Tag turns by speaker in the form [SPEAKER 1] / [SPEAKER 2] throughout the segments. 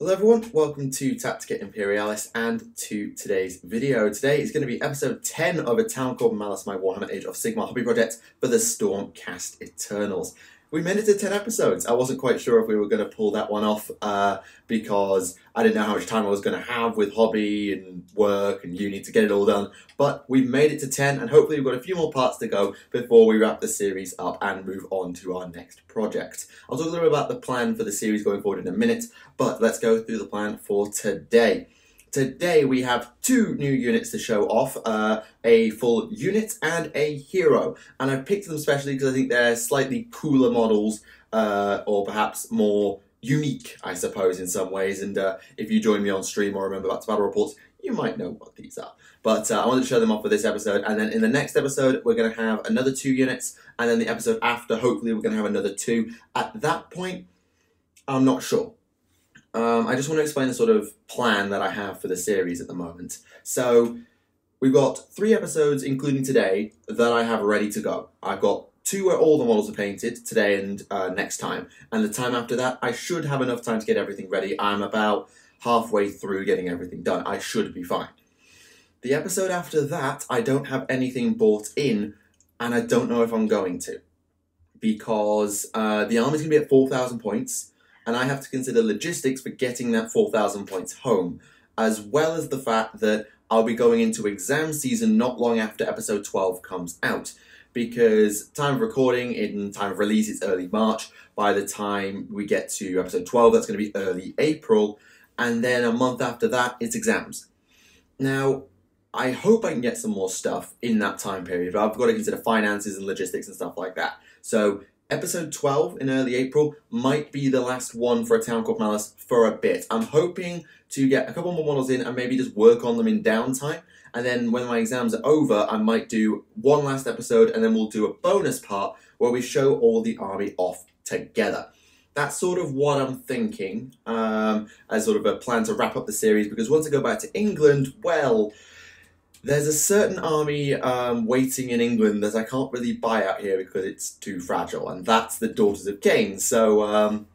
[SPEAKER 1] Hello everyone, welcome to Tactica Imperialis and to today's video. Today is going to be episode 10 of A Town Called Mallus, my Warhammer Age of Sigmar hobby project for the Stormcast Eternals. We made it to 10 episodes. I wasn't quite sure if we were going to pull that one off because I didn't know how much time I was going to have with hobby and work and uni to get it all done. But we've made it to 10 and hopefully we've got a few more parts to go before we wrap the series up and move on to our next project. I'll talk a little bit about the plan for the series going forward in a minute, but let's go through the plan for today. Today we have two new units to show off, a full unit and a hero. And I've picked them specially because I think they're slightly cooler models, or perhaps more unique, I suppose, in some ways. And if you join me on stream or remember back to battle reports, you might know what these are. But I wanted to show them off for this episode. And then in the next episode, we're going to have another two units. And then the episode after, hopefully, we're going to have another two. At that point, I'm not sure. I just want to explain the sort of plan that I have for the series at the moment. So, we've got 3 episodes, including today, that I have ready to go. I've got 2 where all the models are painted, today and next time. And the time after that, I should have enough time to get everything ready. I'm about halfway through getting everything done. I should be fine. The episode after that, I don't have anything bought in, and I don't know if I'm going to. Because the army's going to be at 4,000 points. And I have to consider logistics for getting that 4,000 points home, as well as the fact that I'll be going into exam season not long after episode 12 comes out, because time of recording in time of release is early March. By the time we get to episode 12, that's going to be early April, and then a month after that, it's exams. Now, I hope I can get some more stuff in that time period, but I've got to consider finances and logistics and stuff like that. So, episode 12 in early April might be the last one for A Town Called Mallus for a bit. I'm hoping to get a couple more models in and maybe just work on them in downtime. And then when my exams are over, I might do one last episode and then we'll do a bonus part where we show all the army off together. That's sort of what I'm thinking as sort of a plan to wrap up the series, because once I go back to England, well, there's a certain army waiting in England that I can't really buy out here because it's too fragile, and that's the Daughters of Cain. So,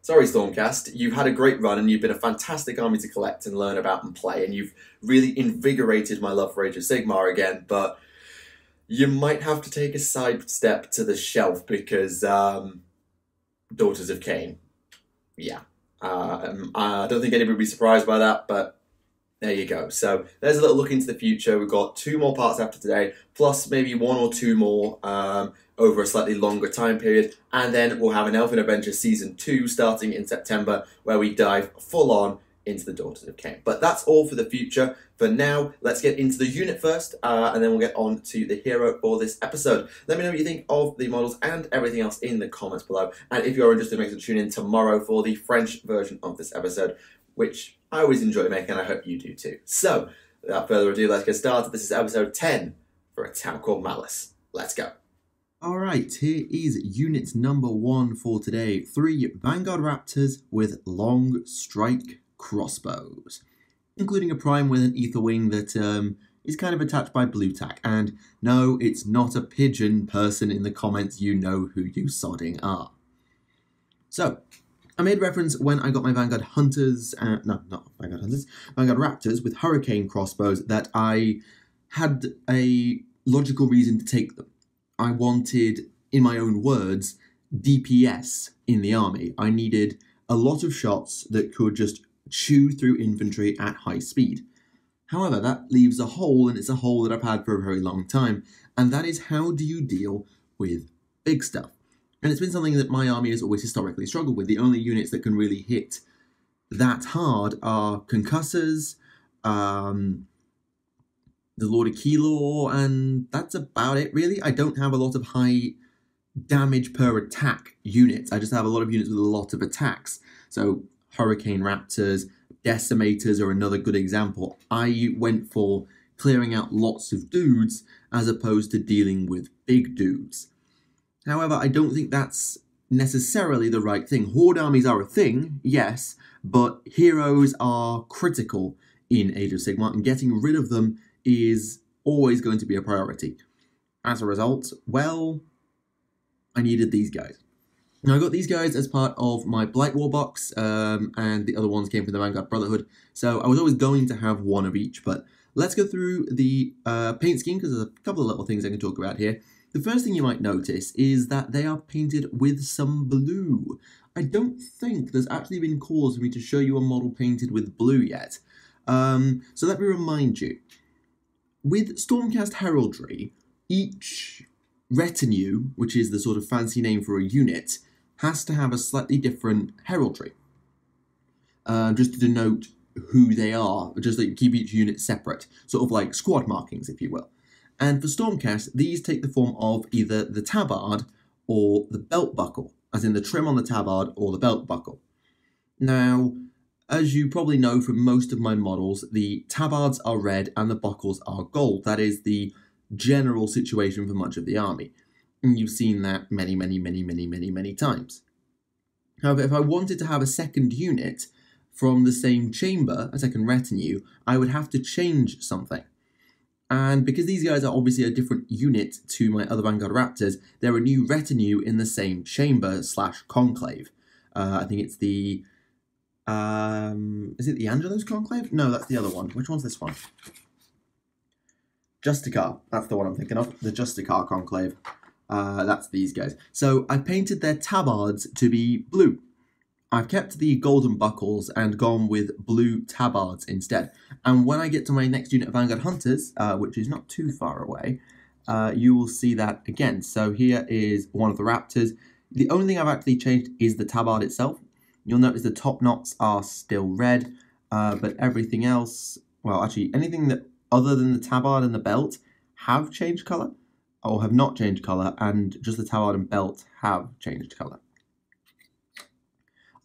[SPEAKER 1] sorry Stormcast, you've had a great run and you've been a fantastic army to collect and learn about and play, and you've really invigorated my love for Age of Sigmar again, but you might have to take a side step to the shelf because Daughters of Cain, yeah. I don't think anybody would be surprised by that, but there you go. So there's a little look into the future. We've got 2 more parts after today, plus maybe 1 or 2 more over a slightly longer time period. And then we'll have an Elfin Adventure Season 2 starting in September, where we dive full on into the Daughters of Cain. But that's all for the future. For now, let's get into the unit first, and then we'll get on to the hero for this episode. Let me know what you think of the models and everything else in the comments below. And if you're interested, make sure to tune in tomorrow for the French version of this episode, which I always enjoy making, and I hope you do too. So, without further ado, let's get started. This is episode 10 for A Town Called Mallus. Let's go. Alright, here is unit number 1 for today. 3 Bangor Raptors with long strike crossbows, including a prime with an ether wing that is kind of attached by blue tack. And no, it's not a pigeon. Person in the comments, you know who you sodding are. So, I made reference when I got my Vanguard Hunters, no, not Vanguard Hunters, Vanguard Raptors with Hurricane crossbows, that I had a logical reason to take them. I wanted, in my own words, DPS in the army. I needed a lot of shots that could just chew through infantry at high speed. However, that leaves a hole, and it's a hole that I've had for a very long time, and that is, how do you deal with big stuff? And it's been something that my army has always historically struggled with. The only units that can really hit that hard are Concussors, the Lord of Keylor, and that's about it, really. I don't have a lot of high damage per attack units. I just have a lot of units with a lot of attacks. So Hurricane Raptors, Decimators are another good example. I went for clearing out lots of dudes as opposed to dealing with big dudes. However, I don't think that's necessarily the right thing. Horde armies are a thing, yes, but heroes are critical in Age of Sigmar, and getting rid of them is always going to be a priority. As a result, well, I needed these guys. Now I got these guys as part of my Blight War box, and the other ones came from the Vanguard Brotherhood, so I was always going to have one of each, but let's go through the paint scheme, because there's a couple of little things I can talk about here. The first thing you might notice is that they are painted with some blue. I don't think there's actually been cause for me to show you a model painted with blue yet. So let me remind you, with Stormcast Heraldry, each retinue, which is the sort of fancy name for a unit, has to have a slightly different heraldry, just to denote who they are, just like keep each unit separate, sort of like squad markings, if you will. And for Stormcast, these take the form of either the tabard or the belt buckle, as in the trim on the tabard or the belt buckle. Now, as you probably know from most of my models, the tabards are red and the buckles are gold. That is the general situation for much of the army. And you've seen that many times. However, if I wanted to have a second unit from the same chamber, a second retinue, I would have to change something. And because these guys are obviously a different unit to my other Bangor Raptors, they're a new retinue in the same chamber / conclave. I think it's the... is it the Angelos Conclave? No, that's the other one. Which one's this one? Justicar. That's the one I'm thinking of. The Justicar Conclave. That's these guys. So I painted their tabards to be blue. I've kept the golden buckles and gone with blue tabards instead. And when I get to my next unit of Vanguard Hunters, which is not too far away, you will see that again. So here is one of the Raptors. The only thing I've actually changed is the tabard itself. You'll notice the top knots are still red, but everything else, well, actually, anything that other than the tabard and the belt have changed colour, or have not changed colour, and just the tabard and belt have changed colour.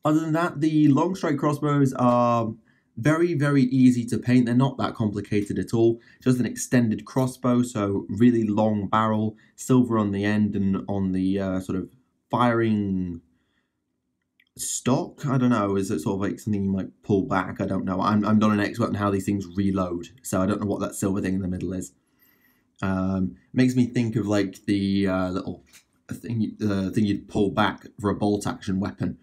[SPEAKER 1] Other than that, the long strike crossbows are very easy to paint. They're not that complicated at all. Just an extended crossbow, so really long barrel, silver on the end, and on the sort of firing stock, I don't know, is it sort of like something you might pull back? I don't know. I'm not an expert on how these things reload, so I don't know what that silver thing in the middle is. Makes me think of like the little thing you'd pull back for a bolt action weapon,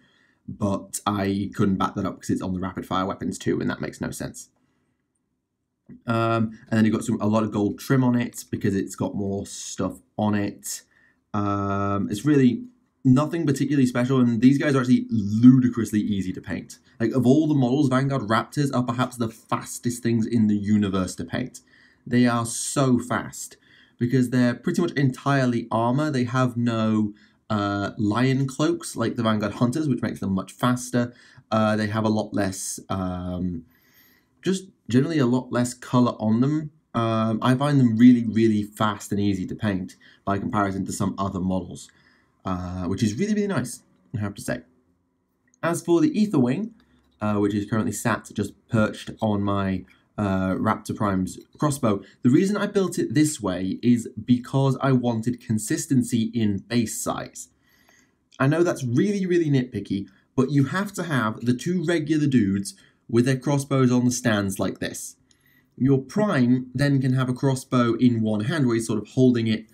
[SPEAKER 1] but I couldn't back that up because it's on the rapid fire weapons too, and that makes no sense. And then you've got a lot of gold trim on it because it's got more stuff on it. It's really nothing particularly special, and these guys are actually ludicrously easy to paint. Like, of all the models, Vanguard Raptors are perhaps the fastest things in the universe to paint. They are so fast because they're pretty much entirely armor. They have no lion cloaks like the Vanguard Hunters, which makes them much faster. They have a lot less, just generally a lot less color on them. I find them really fast and easy to paint by comparison to some other models. Which is really nice, I have to say. As for the Ether Wing, which is currently sat just perched on my Raptor Prime's crossbow, the reason I built it this way is because I wanted consistency in base size. I know that's really nitpicky, but you have to have the two regular dudes with their crossbows on the stands like this. Your Prime then can have a crossbow in one hand where he's sort of holding it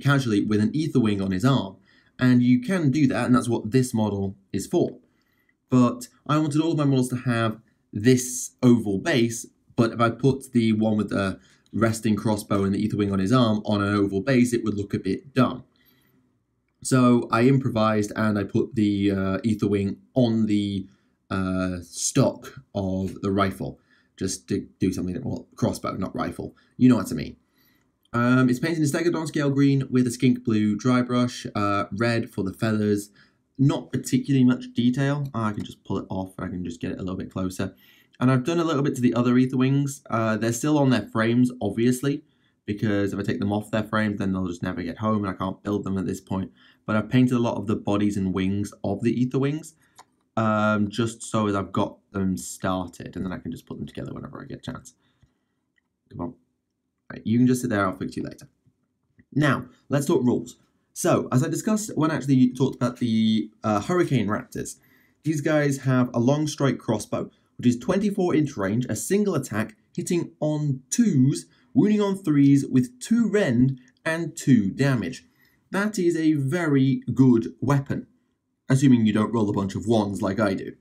[SPEAKER 1] casually with an Ether Wing on his arm. And you can do that, and that's what this model is for. But I wanted all of my models to have this oval base, but if I put the one with the resting crossbow and the Ether Wing on his arm on an oval base, it would look a bit dumb. So I improvised and I put the Ether Wing on the stock of the rifle, just to do something, well, crossbow, not rifle. You know what I mean. It's painted in Stegodon scale green with a skink blue dry brush, red for the feathers. Not particularly much detail. I can just pull it off and I can just get it a little bit closer. And I've done a little bit to the other Ether Wings. They're still on their frames, obviously, because if I take them off their frames, then they'll just never get home and I can't build them at this point. But I've painted a lot of the bodies and wings of the Ether Wings, just so as I've got them started, and then I can just put them together whenever I get a chance. Come on. Right, you can just sit there, I'll fix you later. Now, let's talk rules. So, as I discussed when I actually talked about the Hurricane Raptors, these guys have a long strike crossbow, which is 24-inch range, a single attack, hitting on 2s, wounding on 3s with 2 rend and 2 damage.
[SPEAKER 2] that is a very good weapon, assuming you don't roll a bunch of ones like I do.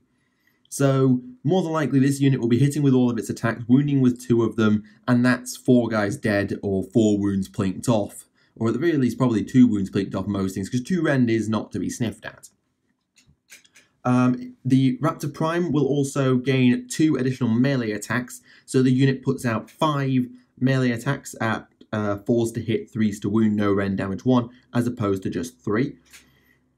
[SPEAKER 2] So, more than likely this unit will be hitting with all of its attacks, wounding with 2 of them, and that's 4 guys dead or 4 wounds plinked off. Or at the very least, probably 2 wounds plinked off most things, because 2 rend is not to be sniffed at. The Raptor Prime will also gain 2 additional melee attacks, so the unit puts out 5 melee attacks at 4s to hit, 3s to wound, no rend, damage 1, as opposed to just 3.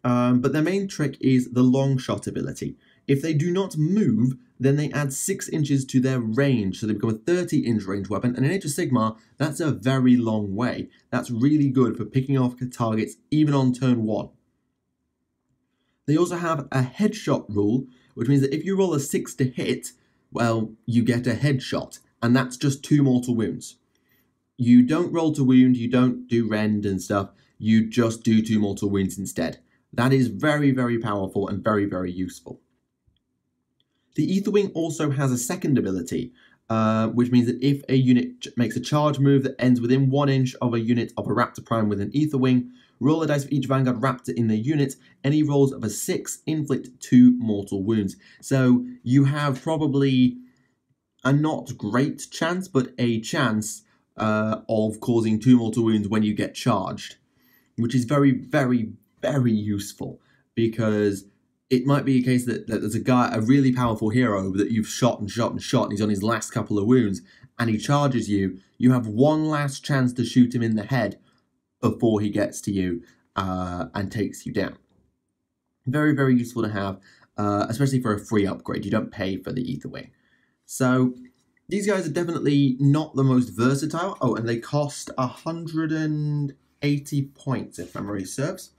[SPEAKER 2] But their main trick is the long shot ability. If they do not move, then they add 6 inches to their range, so they become a 30-inch range weapon, and in Age of Sigmar, that's a very long way. That's really good for picking off targets even on turn 1. They also have a headshot rule, which means that if you roll a 6 to hit, well, you get a headshot, and that's just 2 mortal wounds. You don't roll to wound, you don't do rend and stuff, you just do 2 mortal wounds instead. That is very, very powerful and very, very useful. The Aetherwing also has a second ability, which means that if a unit makes a charge move that ends within 1 inch of a unit of a Raptor Prime with an Aetherwing, roll a dice for each Vanguard Raptor in the unit. Any rolls of a 6 inflict 2 mortal wounds. So you have probably a not great chance, but a chance of causing 2 mortal wounds when you get charged, which is very, very, very useful, because it might be a case that there's a really powerful hero that you've shot and shot and shot, and he's on his last couple of wounds, and he charges you. You have one last chance to shoot him in the head before he gets to you and takes you down. Very, very useful to have, especially for a free upgrade. You don't pay for the Aetherwing. So these guys are definitely not the most versatile. Oh, and they cost 180 points, if memory serves.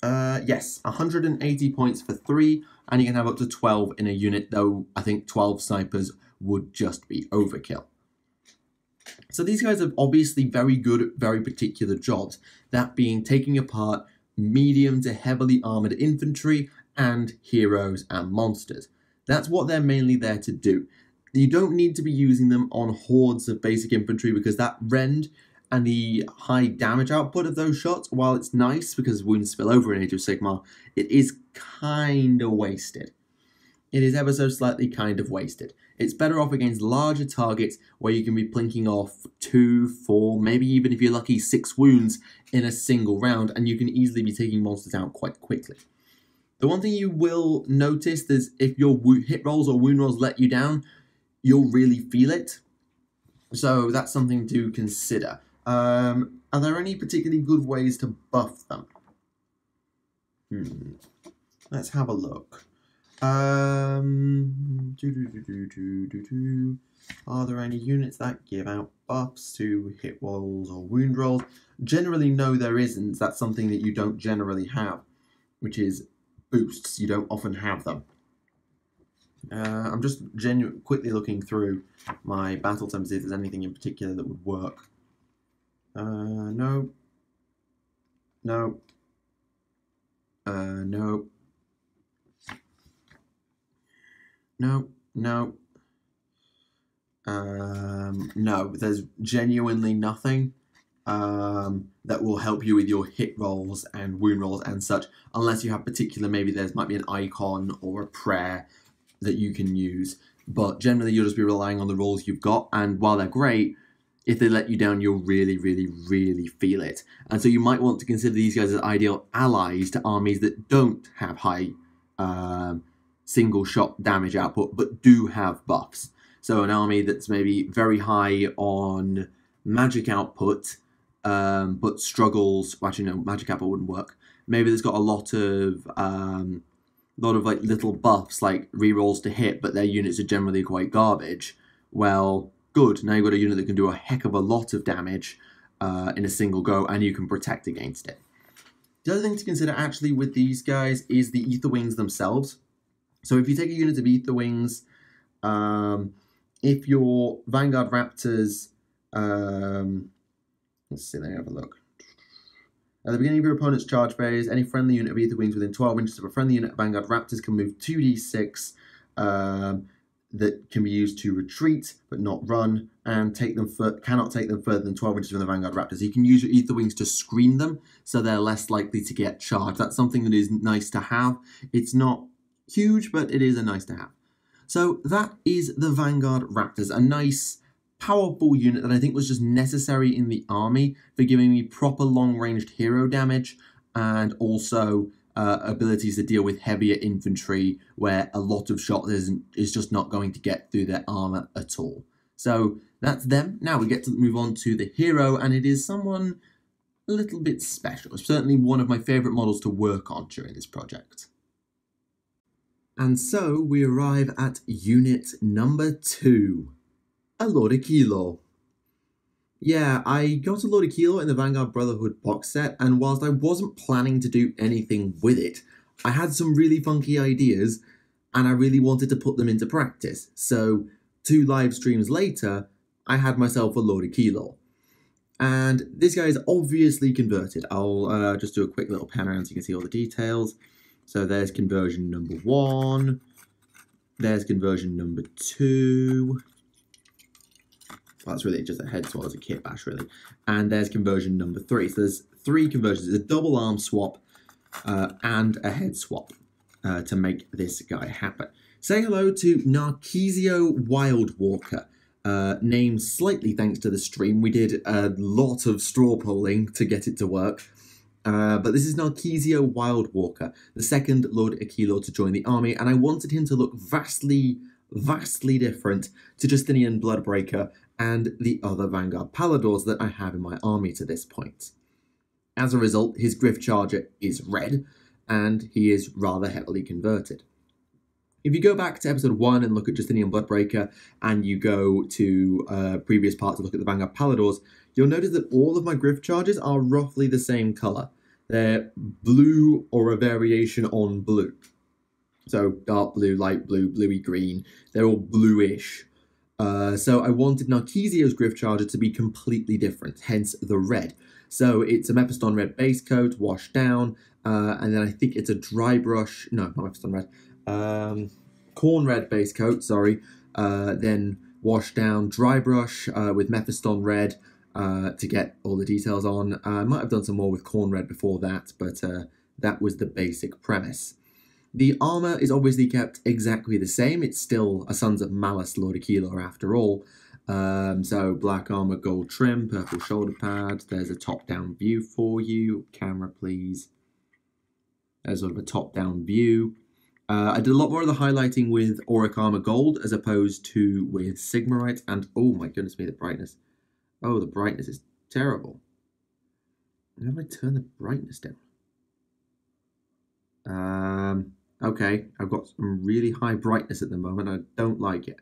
[SPEAKER 2] Yes, 180 points for 3, and you can have up to 12 in a unit, though I think 12 snipers would just be overkill. So these guys are obviously very good at very particular jobs, that being taking apart medium to heavily armoured infantry and heroes and monsters. That's what they're mainly there to do. You don't need to be using them on hordes of basic infantry, because that rend and the high damage output of those shots, while it's nice because wounds spill over in Age of Sigmar, it is kind of wasted. It is ever so slightly kind of wasted. It's better off against larger targets where you can be plinking off 2, 4, maybe even if you're lucky 6 wounds in a single round, and you can easily be taking monsters out quite quickly. The one thing you will notice is if your hit rolls or wound rolls let you down, you'll really feel it. So that's something to consider. Are there any particularly good ways to buff them? Let's have a look. Are there any units that give out buffs to hit rolls or wound rolls? Generally, no, there isn't. That's something that you don't generally have, which is boosts. You don't often have them. I'm just quickly looking through my battle terms to see if there's anything in particular that would work. No. No. No. No. No. No, there's genuinely nothing that will help you with your hit rolls and wound rolls and such, unless you have particular, maybe might be an icon or a prayer that you can use. But generally, you'll just be relying on the rolls you've got, and while they're great, if they let you down, you'll really, really, really feel it. And so you might want to consider these guys as ideal allies to armies that don't have high single shot damage output, but do have buffs. So an army that's maybe very high on magic output, but struggles. Well, actually, no, magic output wouldn't work. Maybe there's got a lot of like little buffs, like rerolls to hit, but their units are generally quite garbage. Well, good. Now you've got a unit that can do a heck of a lot of damage in a single go, and you can protect against it. The other thing to consider actually with these guys is the Aetherwings themselves. So if you take a unit of Aetherwings, if your Vanguard Raptors, let's see, let me have a look. At the beginning of your opponent's charge phase, any friendly unit of Aetherwings within 12 inches of a friendly unit of Vanguard Raptors can move 2d6. that can be used to retreat but not run, and cannot take them further than 12 inches from the Vanguard Raptors. You can use your Ether Wings to screen them, so they're less likely to get charged. That's something that is nice to have. It's not huge, but it is a nice to have. So that is the Vanguard Raptors, a nice, powerful unit that I think was just necessary in the army for giving me proper long-ranged hero damage, and also abilities to deal with heavier infantry where a lot of shot is just not going to get through their armor at all. So that's them. Now we get to move on to the hero, and it is someone a little bit special. It's certainly one of my favourite models to work on during this project. And so we arrive at unit number 2, a Lord of Kilo. Yeah, I got a Lord of Kilo in the Vanguard Brotherhood box set, and whilst I wasn't planning to do anything with it, I had some really funky ideas, and I really wanted to put them into practice. So 2 live streams later, I had myself a Lord of Kilo. And this guy is obviously converted. I'll just do a quick little pan around so you can see all the details. So there's conversion number 1, there's conversion number 2. Well, that's really just a head swap as a kit bash, really. And there's conversion number 3. So there's 3 conversions. There's a double arm swap and a head swap to make this guy happen. Say hello to Narcisio Wildwalker, named slightly thanks to the stream. We did a lot of straw polling to get it to work. But this is Narcisio Wildwalker, the second Lord Akilo to join the army, and I wanted him to look vastly different to Justinian Bloodbreaker and the other Vanguard Paladors that I have in my army to this point. As a result, his Griff Charger is red, and he is rather heavily converted. If you go back to episode 1 and look at Justinian Bloodbreaker, and you go to previous parts to look at the Vanguard Paladors, you'll notice that all of my Griff Charges are roughly the same colour. They're blue or a variation on blue. So dark blue, light blue, bluey green, they're all bluish. So I wanted Narcisio's Griff Charger to be completely different, hence the red. So it's a Mephiston red base coat, washed down, and then I think it's a dry brush, no, not Mephiston red, corn red base coat, sorry, then washed down, dry brush with Mephiston red to get all the details on. I might have done some more with corn red before that, but that was the basic premise. The armour is obviously kept exactly the same. It's still a Sons of Mallus Lord of Kilo after all. So black armour, gold trim, purple shoulder pad. There's a top-down view for you. Camera, please. There's sort of a top-down view. I did a lot more of the highlighting with Auric Armour Gold as opposed to with Sigmarite. And oh my goodness me, the brightness. Oh, the brightness is terrible. How do I turn the brightness down? Okay, I've got some really high brightness at the moment. I don't like it.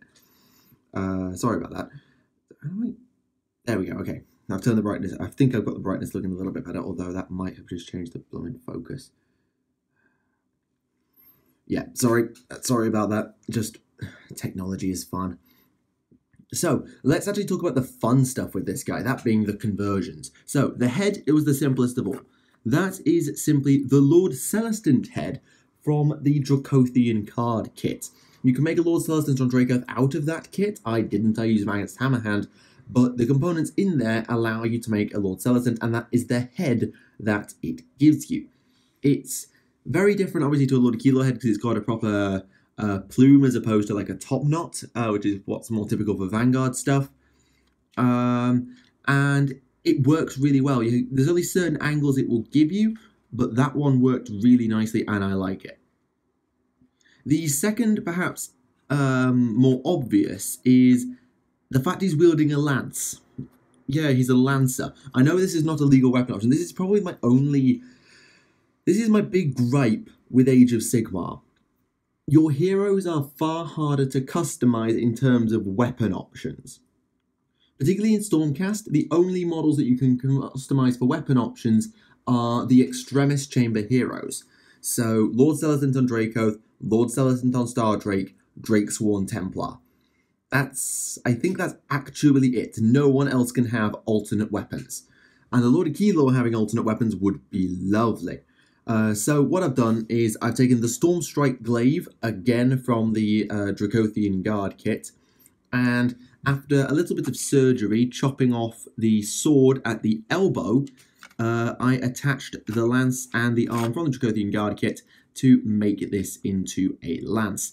[SPEAKER 2] Sorry about that. There we go. Okay, I've turned the brightness. I think I've got the brightness looking a little bit better, although that might have just changed the blooming focus. Yeah, sorry about that. Just technology is fun. So let's actually talk about the fun stuff with this guy, that being the conversions. So the head, it was the simplest of all. That is simply the Lord Celestant head from the Dracothian card kit. You can make a Lord Celestant on Dracoth out of that kit. I didn't, I used Magnet's Hammerhand, but the components in there allow you to make a Lord Celestant, and that is the head that it gives you. It's very different, obviously, to a Lord of Kilo head because it's got a proper plume as opposed to like a top knot, which is what's more typical for Vanguard stuff. And it works really well. There's only certain angles it will give you, but that one worked really nicely and I like it. The second, perhaps more obvious, is the fact he's wielding a lance. Yeah, he's a lancer. I know this is not a legal weapon option. This is probably my only... This is my big gripe with Age of Sigmar. Your heroes are far harder to customize in terms of weapon options. Particularly in Stormcast, the only models that you can customize for weapon options are the Extremis Chamber heroes. So, Lord Celestant on Dracoth, Lord Celestant on Stardrake, Drakesworn Templar. I think that's actually it. No one else can have alternate weapons. And the Lord of Kilo having alternate weapons would be lovely. So what I've done is I've taken the Stormstrike Glaive, again from the Dracothian Guard kit, and after a little bit of surgery, chopping off the sword at the elbow, I attached the lance and the arm from the Dracothian Guard kit to make this into a lance.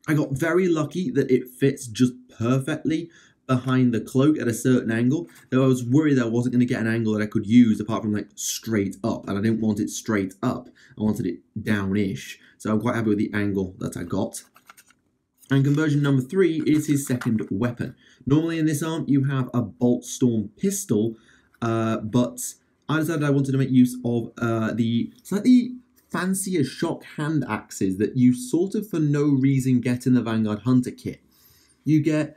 [SPEAKER 2] I got very lucky that it fits just perfectly behind the cloak at a certain angle, though I was worried that I wasn't going to get an angle that I could use apart from like straight up, and I didn't want it straight up, I wanted it down-ish, so I'm quite happy with the angle that I got. And conversion number 3 is his second weapon. Normally in this arm you have a Bolt Storm pistol, but I decided I wanted to make use of the slightly fancier shock hand axes that you sort of for no reason get in the Vanguard Hunter kit. You get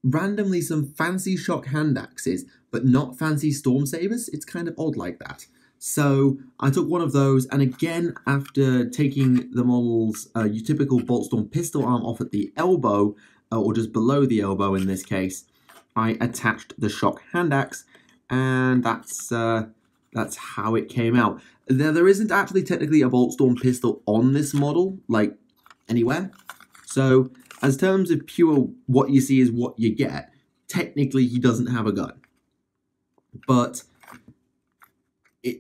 [SPEAKER 2] randomly some fancy shock hand axes, but not fancy storm sabers. It's kind of odd like that. So I took one of those, and again, after taking the model's your typical Bolt Storm pistol arm off at the elbow, or just below the elbow in this case, I attached the shock hand axe, and that's how it came out. There isn't actually technically a Bolt Storm pistol on this model, like anywhere. So as terms of pure what you see is what you get, technically he doesn't have a gun. But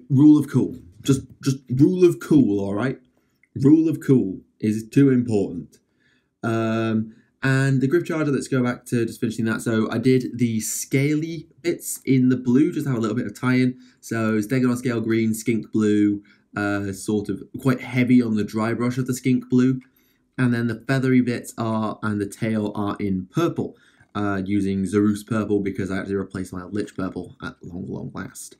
[SPEAKER 2] rule of cool. Just rule of cool, alright? Rule of cool is too important. And the grip charger, let's go back to just finishing that. So I did the scaly bits in the blue, just to have a little bit of tie-in. So Stegon scale green, skink blue, sort of quite heavy on the dry brush of the skink blue. And then the feathery bits and the tail are in purple, using Zarus purple because I actually replaced my Lich purple at long last.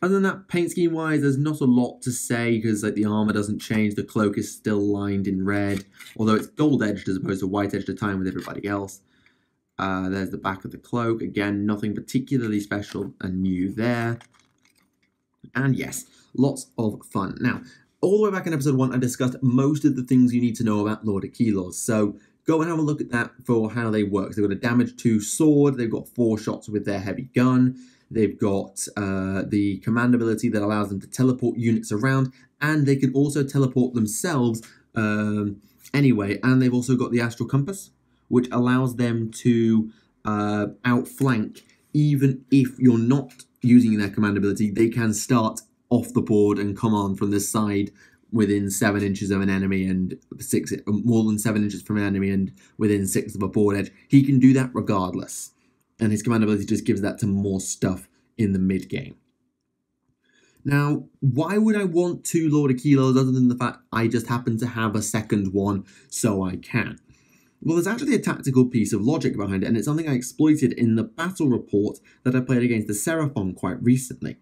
[SPEAKER 2] Other than that, paint scheme wise, there's not a lot to say because like the armor doesn't change, the cloak is still lined in red, although it's gold edged as opposed to white edged at time with everybody else. There's the back of the cloak, again nothing particularly special and new there. And yes, lots of fun. Now, all the way back in episode 1, I discussed most of the things you need to know about Lord Akilos, so go and have a look at that for how they work. So they've got a damage 2 sword, they've got 4 shots with their heavy gun, they've got the command ability that allows them to teleport units around, and they can also teleport themselves anyway, and they've also got the Astral Compass, which allows them to outflank even if you're not using their command ability. They can start off the board and come on from the side within 7 inches of an enemy and more than 7 inches from an enemy and within 6 of a board edge. He can do that regardless. And his command ability just gives that to more stuff in the mid-game. Now, why would I want 2 Lord Akilos other than the fact I just happen to have a second one, so I can? Well, there's actually a tactical piece of logic behind it, and it's something I exploited in the battle report that I played against the Seraphon quite recently.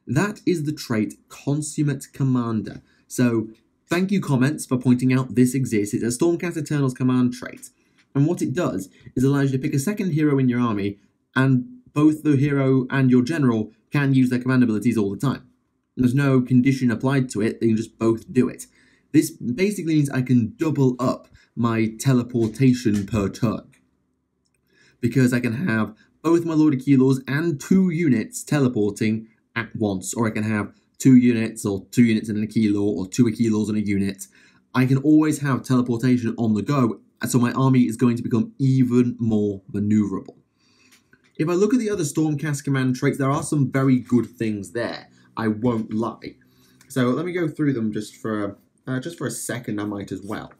[SPEAKER 2] That is the trait Consummate Commander. So, thank you comments for pointing out this exists. It's a Stormcast Eternals command trait. And what it does is allows you to pick a second hero in your army, and both the hero and your general can use their command abilities all the time. There's no condition applied to it, they can just both do it. This basically means I can double up my teleportation per turn. Because I can have both my Lord Akilos and 2 units teleporting at once, or I can have 2 units, or 2 units and an Akilo, or 2 Akilos and a unit. I can always have teleportation on the go, so my army is going to become even more maneuverable. If I look at the other Stormcast command traits, there are some very good things there, I won't lie. So let me go through them just for a second, I might as well.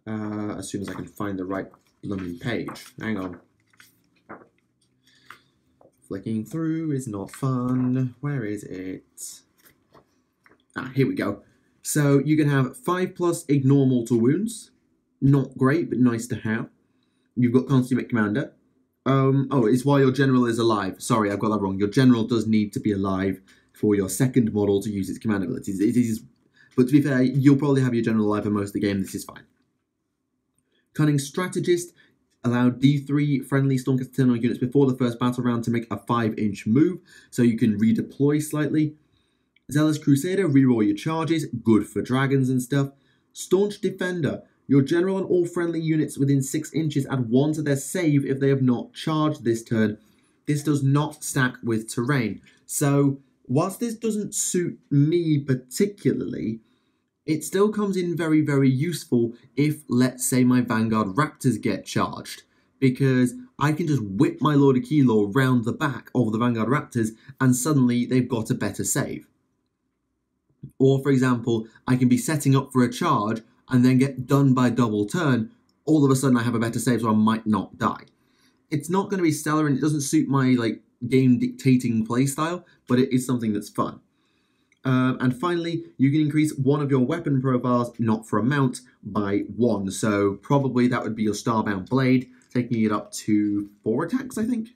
[SPEAKER 2] As soon as I can find the right blooming page. Hang on. Flicking through is not fun. Where is it? Here we go. So you can have 5+ ignore mortal wounds. Not great, but nice to have. You've got Consummate Commander. Oh, it's while your general is alive. Sorry, I've got that wrong. Your general does need to be alive for your second model to use its command abilities. It is, but to be fair, you'll probably have your general alive for most of the game. This is fine. Cunning Strategist. Allow D3 friendly Stormcast Eternal units before the first battle round to make a 5-inch move, so you can redeploy slightly. Zealous Crusader, reroll your charges, good for dragons and stuff. Staunch Defender, your general and all friendly units within 6 inches add 1 to their save if they have not charged this turn. This does not stack with terrain. So whilst this doesn't suit me particularly, it still comes in very, very useful if, let's say, my Vanguard Raptors get charged, because I can just whip my Lord of Keylor round the back of the Vanguard Raptors and suddenly they've got a better save. Or, for example, I can be setting up for a charge and then get done by double turn. All of a sudden I have a better save, so I might not die. It's not going to be stellar and it doesn't suit my game dictating playstyle, but it is something that's fun. And finally, you can increase one of your weapon profiles, not for a mount, by 1. So probably that would be your Starbound Blade, taking it up to 4 attacks, I think.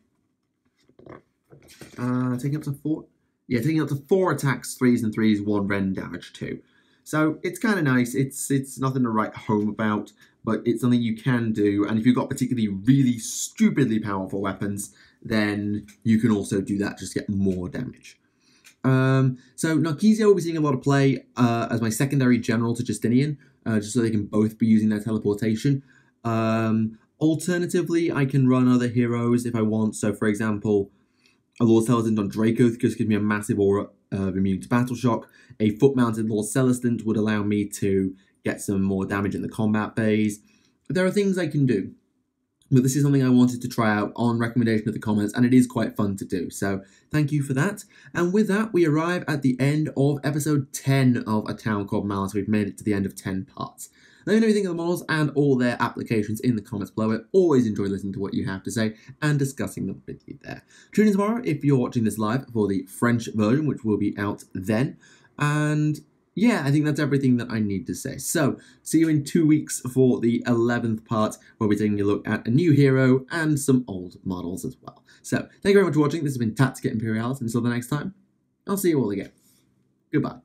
[SPEAKER 2] Taking up to 4? Yeah, taking up to 4 attacks, 3s and 3s, 1 rend damage 2. So it's kind of nice. It's nothing to write home about, but it's something you can do. And if you've got particularly really stupidly powerful weapons, then you can also do that, just get more damage. So Narcisio will be seeing a lot of play as my secondary general to Justinian, just so they can both be using their teleportation. Alternatively, I can run other heroes if I want. So, for example, a Lord Celestant on Draco just gives me a massive aura of immune to battle shock. A foot-mounted Lord Celestant would allow me to get some more damage in the combat phase. There are things I can do. But this is something I wanted to try out on recommendation of the comments, and it is quite fun to do. So thank you for that. And with that, we arrive at the end of episode 10 of A Town Called Mallus. We've made it to the end of 10 parts. Let me know what you think of the models and all their applications in the comments below. I always enjoy listening to what you have to say and discussing them with you there. Tune in tomorrow if you're watching this live for the French version, which will be out then. And yeah, I think that's everything that I need to say. So, see you in 2 weeks for the 11th part, where we're taking a look at a new hero and some old models as well. So, thank you very much for watching. This has been Tactica Imperialis. Until the next time, I'll see you all again. Goodbye.